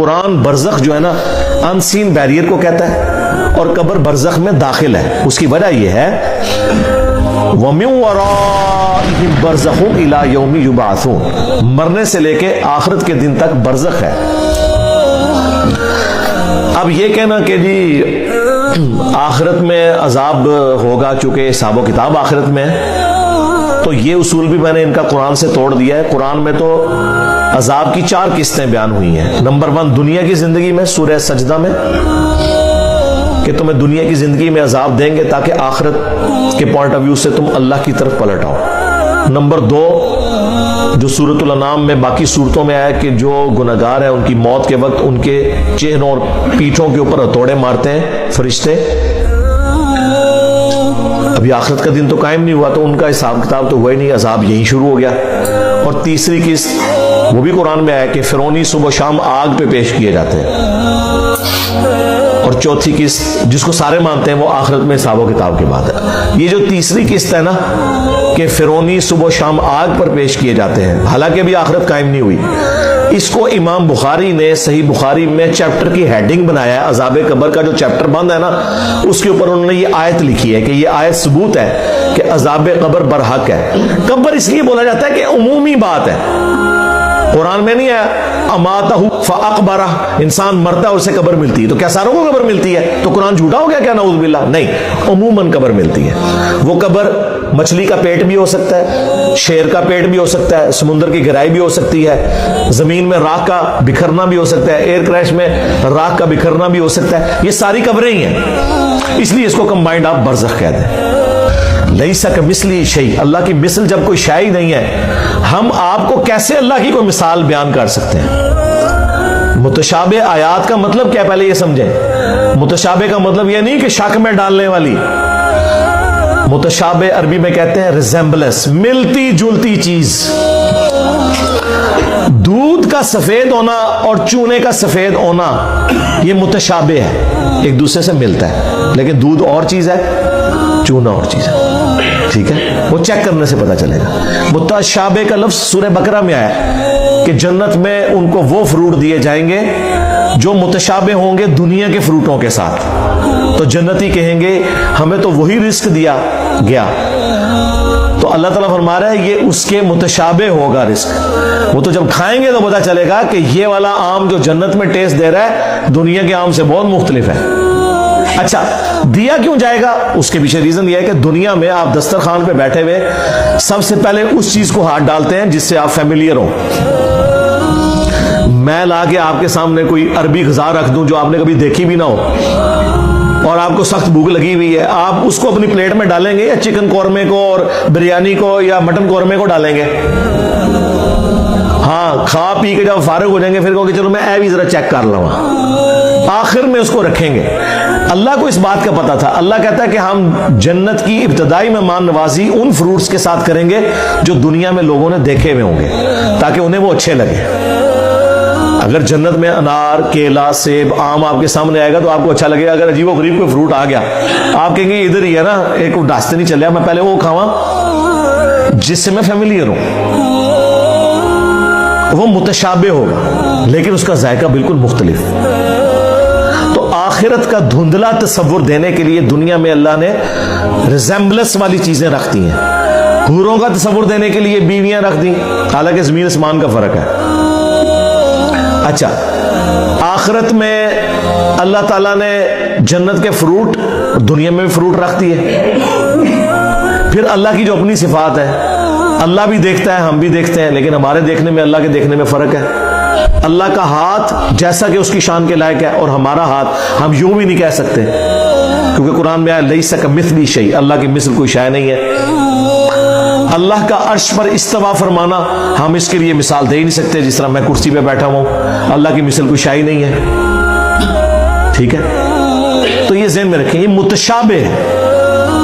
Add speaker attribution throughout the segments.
Speaker 1: قرآن برزخ جو ہے نا ان سین بیریئر کو کہتا ہے اور قبر برزخ میں داخل ہے. اس کی وجہ یہ ہے وَمِن وَرَائِهِمْ بَرْزَخٌ إِلَى يَوْمِ يُبْعَثُونَ, مرنے سے لے کے آخرت کے دن تک برزخ ہے. اب یہ کہنا کہ جی آخرت میں عذاب ہوگا چونکہ حساب و کتاب آخرت میں ہے, تو یہ اصول بھی میں نے ان کا قرآن سے توڑ دیا ہے. قرآن میں تو عذاب کی 4 قسطیں بیان ہوئی ہیں. نمبر 1 دنیا کی زندگی میں سورہ سجدہ میں کہ تمہیں دنیا کی زندگی میں عذاب دیں گے تاکہ آخرت کے پوائنٹ آف ویو سے تم اللہ کی طرف پلٹ آؤ. نمبر 2 جو سورۃ الانعام میں باقی صورتوں میں آیا کہ جو گناہگار ہیں ان کی موت کے وقت ان کے چہروں اور پیٹھوں کے اوپر ہتھوڑے مارتے ہیں فرشتے. ابھی آخرت کا دن تو قائم نہیں ہوا تو ان کا حساب کتاب تو ہوا ہی نہیں, عذاب یہیں شروع ہو گیا. اور تیسری قسط وہ بھی قرآن میں آیا کہ فرعونی صبح و شام آگ پہ پیش کیے جاتے ہیں. اور چوتھی قسط جس کو سارے مانتے ہیں وہ آخرت میں حساب و کتاب کے بعد ہے. یہ جو تیسری قسط ہے نا کہ فرعونی صبح و شام آگ پر پیش کیے جاتے ہیں, حالانکہ ابھی آخرت قائم نہیں ہوئی, اس کو امام بخاری نے صحیح بخاری میں چیپٹر کی ہیڈنگ بنایا ہے. عذاب قبر کا جو چیپٹر بند ہے نا اس کے اوپر انہوں نے یہ آیت لکھی ہے کہ یہ آیت ثبوت ہے کہ عذاب قبر برحق ہے. قبر اس لیے بولا جاتا ہے کہ عمومی بات ہے, قرآن میں نہیں ہے اماتہ فاقبرہ, انسان مرتا ہے اسے قبر ملتی ہے. تو کیا ساروں کو قبر ملتی ہے؟ تو قرآن جھوٹا ہو گیا کیا؟ نعوذ باللہ. نہیں, عموماً قبر ملتی ہے. وہ قبر مچھلی کا پیٹ بھی ہو سکتا ہے, شیر کا پیٹ بھی ہو سکتا ہے, سمندر کی گہرائی بھی ہو سکتی ہے, زمین میں راکھ کا بکھرنا بھی ہو سکتا ہے, ایئر کریش میں راکھ کا بکھرنا بھی ہو سکتا ہے. یہ ساری قبریں ہی ہیں, اس لیے اس کو کمبائنڈ آپ برزخ کہتے ہیں. لیس کمثلہ شیء, اللہ کی مثل جب کوئی شے ہی نہیں ہے, ہم آپ کو کیسے اللہ کی کوئی مثال بیان کر سکتے ہیں؟ متشابہ آیات کا مطلب کیا پہلے یہ سمجھیں. متشابہ کا مطلب یہ نہیں کہ شک میں ڈالنے والی. متشابہ عربی میں کہتے ہیں ریزمبلنس, ملتی جلتی چیز. دودھ کا سفید ہونا اور چونے کا سفید ہونا یہ متشابہ ہے, ایک دوسرے سے ملتا ہے, لیکن دودھ اور چیز ہے, چونا اور چیز ہے. ٹھیک ہے, وہ چیک کرنے سے پتا چلے گا. متشابہ کا لفظ سورہ بقرہ میں آیا کہ جنت میں ان کو وہ فروٹ دیے جائیں گے جو متشابہ ہوں گے دنیا کے فروٹوں کے ساتھ. تو جنتی کہیں گے ہمیں تو وہی رزق دیا گیا. تو اللہ تعالیٰ فرما رہا ہے یہ اس کے متشابہ ہوگا رزق. وہ تو جب کھائیں گے تو پتا چلے گا کہ یہ والا آم جو جنت میں ٹیسٹ دے رہا ہے دنیا کے آم سے بہت مختلف ہے. اچھا, دیا کیوں جائے گا؟ اس کے پیچھے ریزن یہ ہے کہ دنیا میں آپ دسترخوان پہ بیٹھے ہوئے سب سے پہلے اس چیز کو ہاتھ ڈالتے ہیں جس سے آپ فیملیئر ہو. میں لا کے آپ کے سامنے کوئی عربی غذا رکھ دوں جو آپ نے کبھی دیکھی بھی نہ ہو اور آپ کو سخت بھوک لگی ہوئی ہے, آپ اس کو اپنی پلیٹ میں ڈالیں گے یا چکن قورمے کو اور بریانی کو یا مٹن قورمے کو ڈالیں گے؟ ہاں, کھا پی کے جب فارغ ہو جائیں گے پھر کہو کہ چلو میں بھی ذرا چیک کر لوں. آخر میں اس کو رکھیں گے. اللہ کو اس بات کا پتا تھا. اللہ کہتا ہے کہ ہم جنت کی ابتدائی مہمان نوازی ان فروٹس کے ساتھ کریں گے جو دنیا میں لوگوں نے دیکھے ہوئے ہوں گے تاکہ انہیں وہ اچھے لگے. اگر جنت میں انار, کیلا, سیب, آم آپ کے سامنے آئے گا تو آپ کو اچھا لگے گا. اگر عجیب و غریب کوئی فروٹ آ گیا آپ کہیں گے ادھر ہی ہے نا, ایک راستے نہیں چلے, میں پہلے وہ کھاواں جس سے میں فیملیئر ہوں. وہ متشابہ ہوگا لیکن اس کا ذائقہ بالکل مختلف. تو آخرت کا دھندلا تصور دینے کے لیے دنیا میں اللہ نے ریزمبلنس والی چیزیں رکھ دی ہیں. حوروں کا تصور دینے کے لیے بیویاں رکھ دی, حالانکہ زمین آسمان کا فرق ہے. اچھا, آخرت میں اللہ تعالیٰ نے جنت کے فروٹ دنیا میں بھی فروٹ رکھ دیے. پھر اللہ کی جو اپنی صفات ہے, اللہ بھی دیکھتا ہے ہم بھی دیکھتے ہیں, لیکن ہمارے دیکھنے میں اللہ کے دیکھنے میں فرق ہے. اللہ کا ہاتھ جیسا کہ اس کی شان کے لائق ہے اور ہمارا ہاتھ ہم یوں بھی نہیں کہہ سکتے کیونکہ قرآن میں آیا لیس کمثلہ شیء, اللہ کی مثل کوئی شے نہیں ہے. اللہ کا عرش پر استوا فرمانا ہم اس کے لیے مثال دے ہی نہیں سکتے, جس طرح میں کرسی پہ بیٹھا ہوں اللہ کی مثل کوئی شے ہی نہیں ہے. ٹھیک ہے, تو یہ ذہن میں رکھیں یہ متشابہ ہے.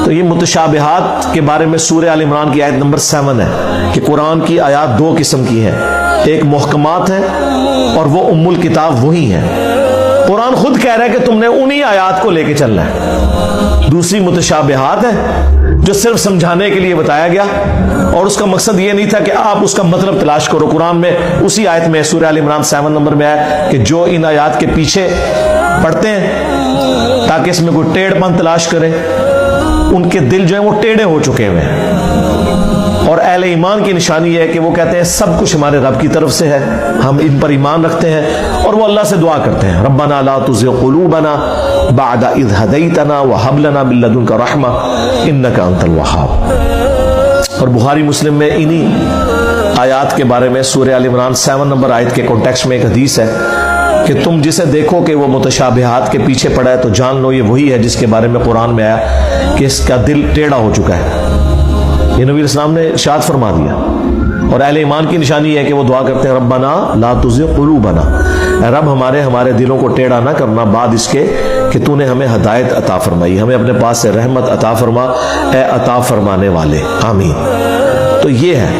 Speaker 1: تو یہ متشابہات کے بارے میں سورہ آل عمران کی آیت نمبر 7 ہے کہ قرآن کی آیات 2 قسم کی ہیں, ایک محکمات ہے اور وہ ام الکتاب وہی ہیں, قرآن خود کہہ رہا ہے کہ تم نے انہی آیات کو لے کے چلنا ہے. دوسری متشابہات ہیں جو صرف سمجھانے کے لیے بتایا گیا، اور اس کا مقصد یہ نہیں تھا کہ آپ اس کا مطلب تلاش کرو. قرآن میں اسی آیت میں سورہ آل عمران 7 نمبر میں آیا کہ جو ان آیات کے پیچھے پڑھتے ہیں تاکہ اس میں کوئی ٹیڑھ پن تلاش کرے، ان کے دل جو ہیں وہ ٹیڑھے ہو چکے ہوئے ہیں. اور اہل ایمان کی نشانی یہ ہے کہ وہ کہتے ہیں سب کچھ ہمارے رب کی طرف سے ہے، ہم ان پر ایمان رکھتے ہیں، اور وہ اللہ سے دعا کرتے ہیں ربنا لا تزغ قلوبنا بعد اذ ہدیتنا وہب لنا من لدنک رحمہ انک انت الوہاب. اور بخاری مسلم میں انہی آیات کے بارے میں سورہ آل عمران 7 نمبر آیت کے کانٹیکسٹ میں ایک حدیث ہے کہ تم جسے دیکھو کہ وہ متشابہات کے پیچھے پڑا ہے تو جان لو یہ وہی ہے جس کے بارے میں قرآن میں آیا کہ اس کا دل ٹیڑھا ہو چکا ہے. یہ نبی اسلام نے ارشاد فرما دیا. اور اہل ایمان کی نشانی ہے کہ وہ دعا کرتے ہیں ربنا لا تزغ قلوبنا، اے رب ہمارے دلوں کو ٹیڑھا نہ کرنا بعد اس کے کہ تو نے ہمیں ہدایت عطا فرمائی، ہمیں اپنے پاس سے رحمت عطا فرما، اے عطا فرمانے والے، آمین. تو یہ ہے